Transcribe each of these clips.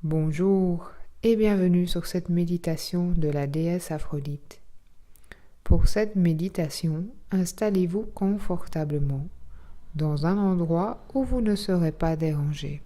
Bonjour et bienvenue sur cette méditation de la déesse Aphrodite. Pour cette méditation, installez-vous confortablement dans un endroit où vous ne serez pas dérangé.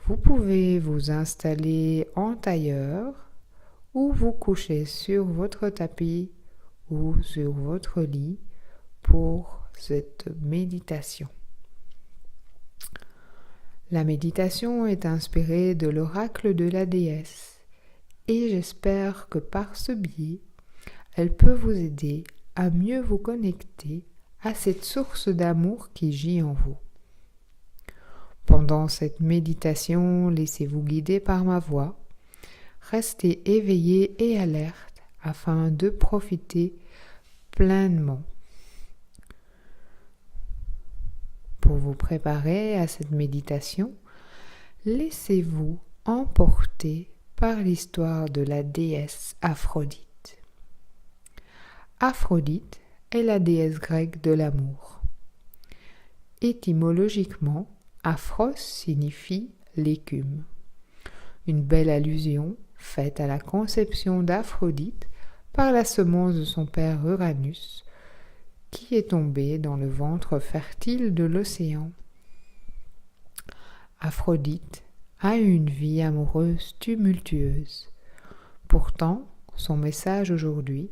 Vous pouvez vous installer en tailleur ou vous coucher sur votre tapis ou sur votre lit pour cette méditation. La méditation est inspirée de l'oracle de la déesse et j'espère que par ce biais, elle peut vous aider à mieux vous connecter à cette source d'amour qui gît en vous. Pendant cette méditation, laissez-vous guider par ma voix. Restez éveillé et alerte afin de profiter pleinement. Pour vous préparer à cette méditation, laissez-vous emporter par l'histoire de la déesse Aphrodite. Aphrodite est la déesse grecque de l'amour. Étymologiquement, Aphros signifie l'écume. Une belle allusion faite à la conception d'Aphrodite par la semence de son père Uranus, qui est tombé dans le ventre fertile de l'océan. Aphrodite a eu une vie amoureuse tumultueuse. Pourtant, son message aujourd'hui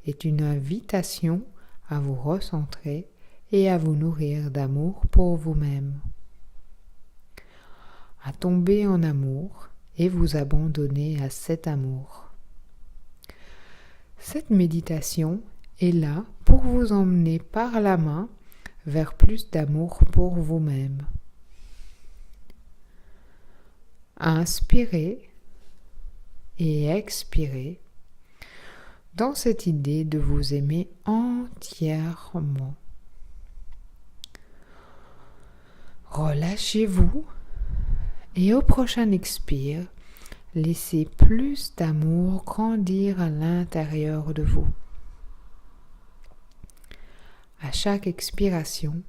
est une invitation à vous recentrer et à vous nourrir d'amour pour vous-même. À tomber en amour et vous abandonner à cet amour. Cette méditation est là pour vous emmener par la main vers plus d'amour pour vous-même. Inspirez et expirez dans cette idée de vous aimer entièrement. Relâchez-vous et au prochain expire, laissez plus d'amour grandir à l'intérieur de vous. À chaque expiration,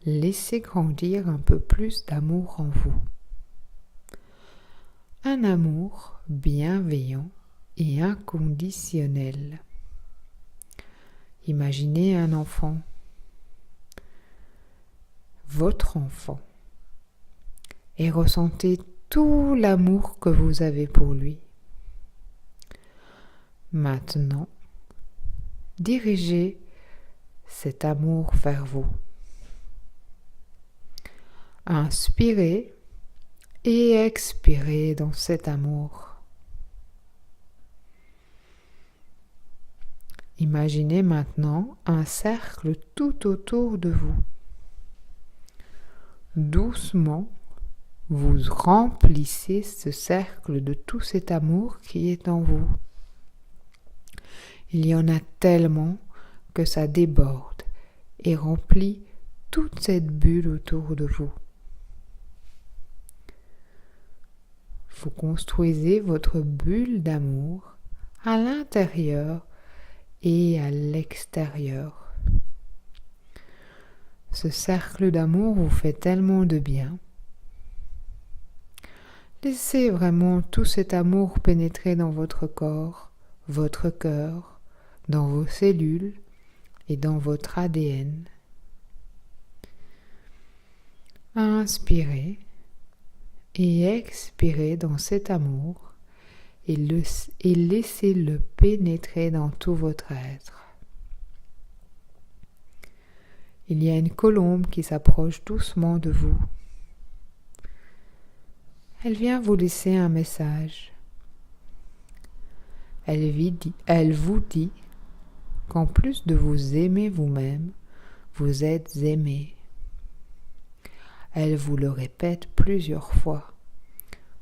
laissez grandir un peu plus d'amour en vous. Un amour bienveillant et inconditionnel. Imaginez un enfant, votre enfant, et ressentez tout l'amour que vous avez pour lui. Maintenant, dirigez cet amour vers vous. Inspirez et expirez dans cet amour. Imaginez maintenant un cercle tout autour de vous. Doucement, vous remplissez ce cercle de tout cet amour qui est en vous. Il y en a tellement que ça déborde et remplit toute cette bulle autour de vous. Vous construisez votre bulle d'amour à l'intérieur et à l'extérieur. Ce cercle d'amour vous fait tellement de bien. Laissez vraiment tout cet amour pénétrer dans votre corps, votre cœur, dans vos cellules et dans votre ADN. Inspirez et expirez dans cet amour et laissez-le pénétrer dans tout votre être. Il y a une colombe qui s'approche doucement de vous. Elle vient vous laisser un message. Elle vous dit qu'en plus de vous aimer vous-même, vous êtes aimé. Elle vous le répète plusieurs fois.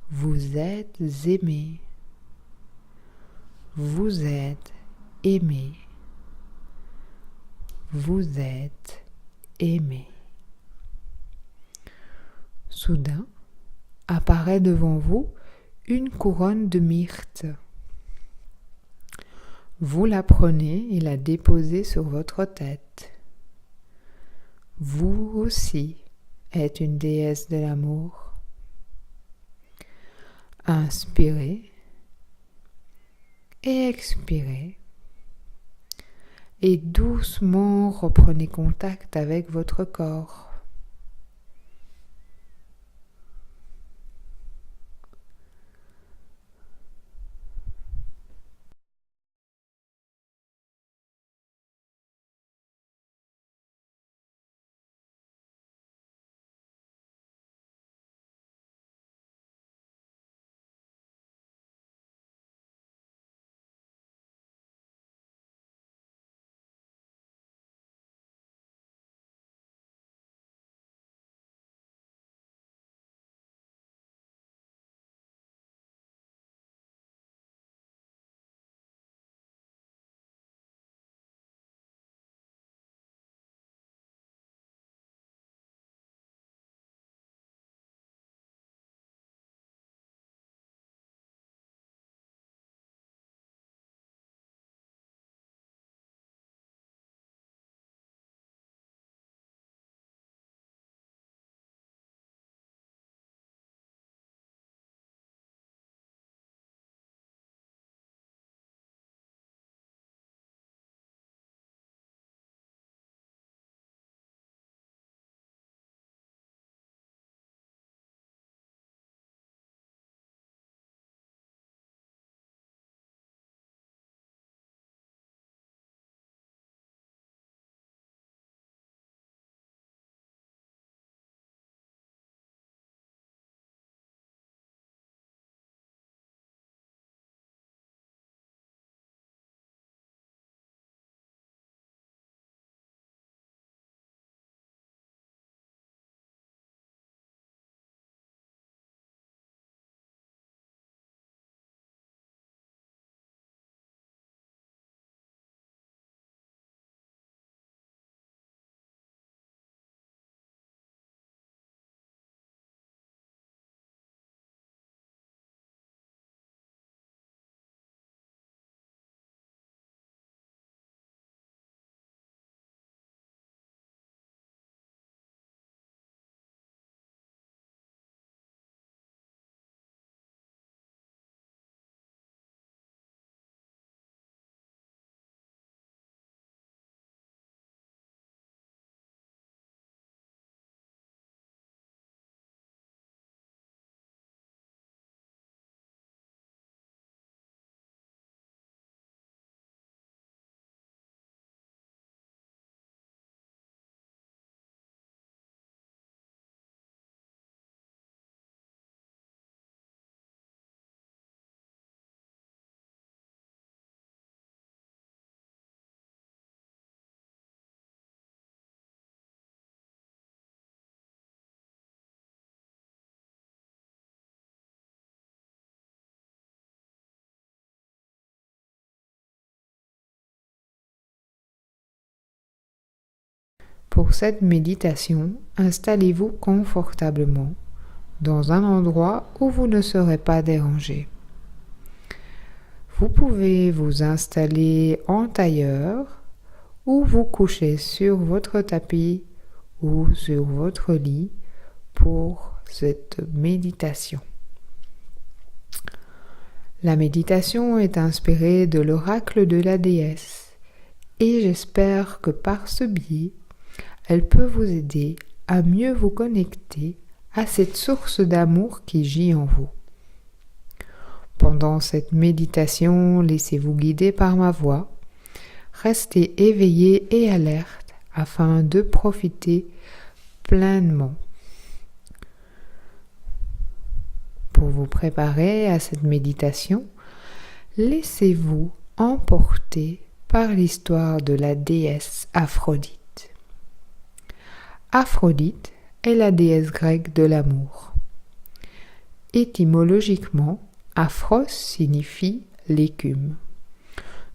Vous êtes aimé. Vous êtes aimé. Vous êtes aimé. Soudain, apparaît devant vous une couronne de myrte. Vous la prenez et la déposez sur votre tête. Vous aussi êtes une déesse de l'amour. Inspirez et expirez. Et doucement reprenez contact avec votre corps. Pour cette méditation, installez-vous confortablement dans un endroit où vous ne serez pas dérangé. Vous pouvez vous installer en tailleur ou vous coucher sur votre tapis ou sur votre lit pour cette méditation. La méditation est inspirée de l'oracle de la déesse et j'espère que par ce biais, elle peut vous aider à mieux vous connecter à cette source d'amour qui gît en vous. Pendant cette méditation, laissez-vous guider par ma voix. Restez éveillé et alerte afin de profiter pleinement. Pour vous préparer à cette méditation, laissez-vous emporter par l'histoire de la déesse Aphrodite. Aphrodite est la déesse grecque de l'amour. Étymologiquement, Aphros signifie l'écume.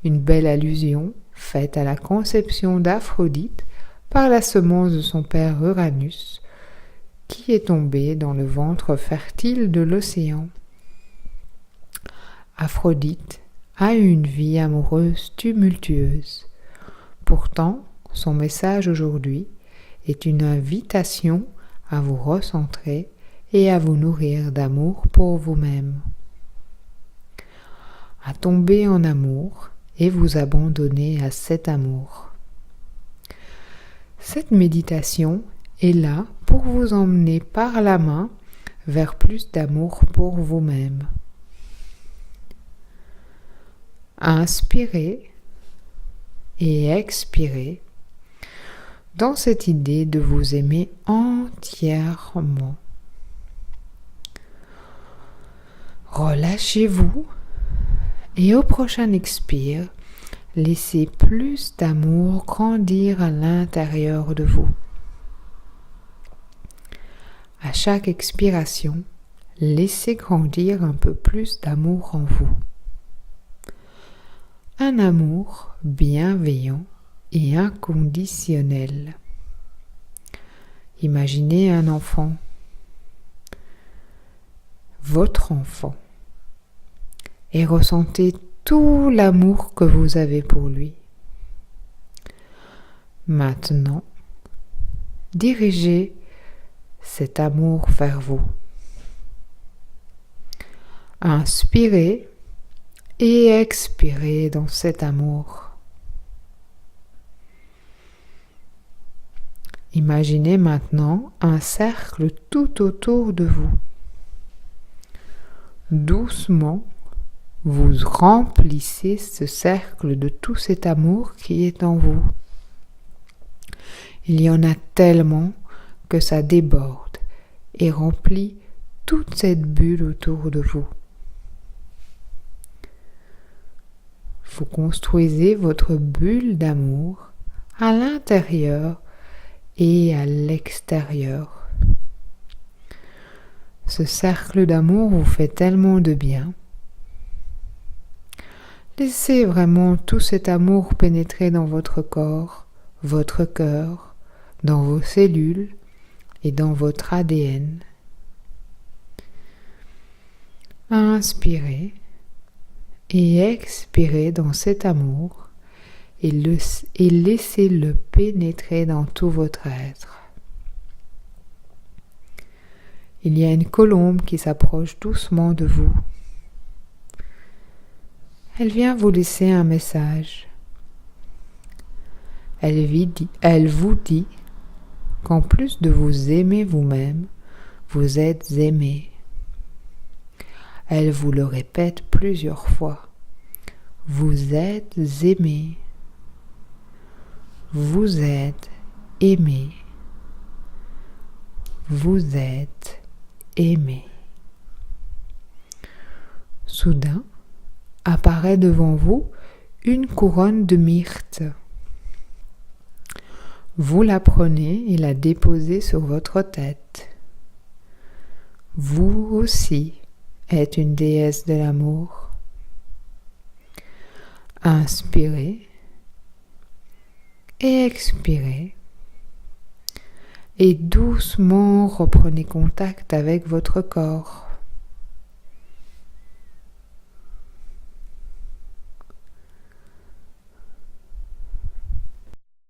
Une belle allusion faite à la conception d'Aphrodite par la semence de son père Uranus, qui est tombée dans le ventre fertile de l'océan. Aphrodite a eu une vie amoureuse tumultueuse. Pourtant, son message aujourd'hui est une invitation à vous recentrer et à vous nourrir d'amour pour vous-même. à tomber en amour et vous abandonner à cet amour. Cette méditation est là pour vous emmener par la main vers plus d'amour pour vous-même. Inspirez et expirez dans cette idée de vous aimer entièrement. Relâchez-vous et au prochain expire, laissez plus d'amour grandir à l'intérieur de vous. À chaque expiration, laissez grandir un peu plus d'amour en vous. Un amour bienveillant et inconditionnel. Imaginez un enfant, votre enfant, et ressentez tout l'amour que vous avez pour lui. Maintenant, dirigez cet amour vers vous. Inspirez et expirez dans cet amour. Imaginez maintenant un cercle tout autour de vous. Doucement, vous remplissez ce cercle de tout cet amour qui est en vous. Il y en a tellement que ça déborde et remplit toute cette bulle autour de vous. Vous construisez votre bulle d'amour à l'intérieur et à l'extérieur. Ce cercle d'amour vous fait tellement de bien. Laissez vraiment tout cet amour pénétrer dans votre corps, votre cœur, dans vos cellules et dans votre ADN. Inspirez et expirez dans cet amour et laissez-le pénétrer dans tout votre être. Il y a une colombe qui s'approche doucement de vous. Elle vient vous laisser un message. Elle vous dit qu'en plus de vous aimer vous-même, vous êtes aimé. Elle vous le répète plusieurs fois. Vous êtes aimé. Vous êtes aimé. Vous êtes aimé. Soudain, apparaît devant vous une couronne de myrte. Vous la prenez et la déposez sur votre tête. Vous aussi êtes une déesse de l'amour. Inspirez et expirez et doucement reprenez contact avec votre corps.